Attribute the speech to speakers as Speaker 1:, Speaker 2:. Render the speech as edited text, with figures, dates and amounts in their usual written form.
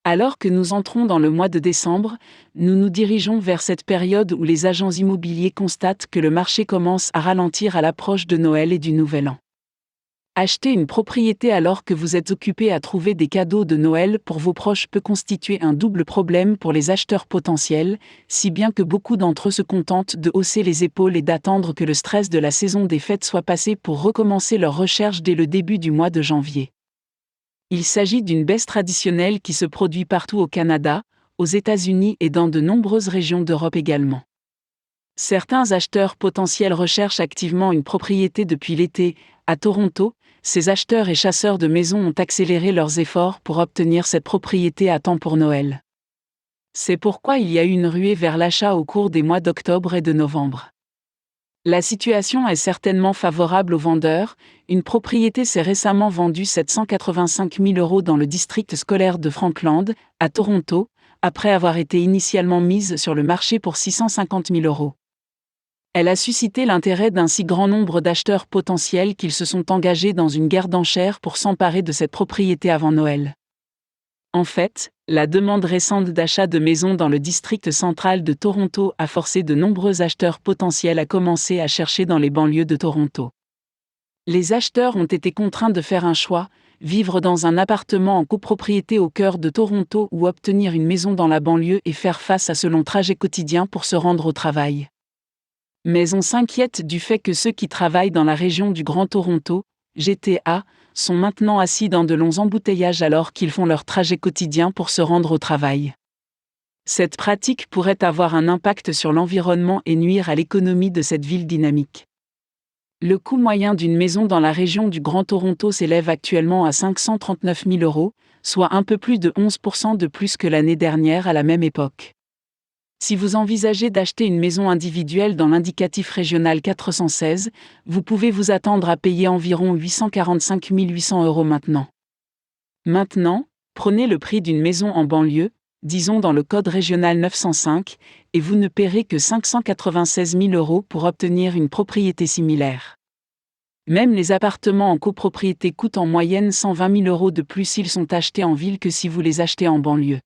Speaker 1: Alors que nous entrons dans le mois de décembre, nous nous dirigeons vers cette période où les agents immobiliers constatent que le marché commence à ralentir à l'approche de Noël et du Nouvel An. Acheter une propriété alors que vous êtes occupé à trouver des cadeaux de Noël pour vos proches peut constituer un double problème pour les acheteurs potentiels, si bien que beaucoup d'entre eux se contentent de hausser les épaules et d'attendre que le stress de la saison des fêtes soit passé pour recommencer leurs recherches dès le début du mois de janvier. Il s'agit d'une baisse traditionnelle qui se produit partout au Canada, aux États-Unis et dans de nombreuses régions d'Europe également. Certains acheteurs potentiels recherchent activement une propriété depuis l'été. À Toronto, ces acheteurs et chasseurs de maisons ont accéléré leurs efforts pour obtenir cette propriété à temps pour Noël. C'est pourquoi il y a eu une ruée vers l'achat au cours des mois d'octobre et de novembre. La situation est certainement favorable aux vendeurs. Une propriété s'est récemment vendue 785 000 € dans le district scolaire de Franklin, à Toronto, après avoir été initialement mise sur le marché pour 650 000 €. Elle a suscité l'intérêt d'un si grand nombre d'acheteurs potentiels qu'ils se sont engagés dans une guerre d'enchères pour s'emparer de cette propriété avant Noël. En fait, la demande récente d'achat de maisons dans le district central de Toronto a forcé de nombreux acheteurs potentiels à commencer à chercher dans les banlieues de Toronto. Les acheteurs ont été contraints de faire un choix, vivre dans un appartement en copropriété au cœur de Toronto ou obtenir une maison dans la banlieue et faire face à ce long trajet quotidien pour se rendre au travail. Mais on s'inquiète du fait que ceux qui travaillent dans la région du Grand Toronto, GTA, sont maintenant assis dans de longs embouteillages alors qu'ils font leur trajet quotidien pour se rendre au travail. Cette pratique pourrait avoir un impact sur l'environnement et nuire à l'économie de cette ville dynamique. Le coût moyen d'une maison dans la région du Grand Toronto s'élève actuellement à 539 000 €, soit un peu plus de 11% de plus que l'année dernière à la même époque. Si vous envisagez d'acheter une maison individuelle dans l'indicatif régional 416, vous pouvez vous attendre à payer environ 845 800 € maintenant. Maintenant, prenez le prix d'une maison en banlieue, disons dans le code régional 905, et vous ne paierez que 596 000 € pour obtenir une propriété similaire. Même les appartements en copropriété coûtent en moyenne 120 000 € de plus s'ils sont achetés en ville que si vous les achetez en banlieue.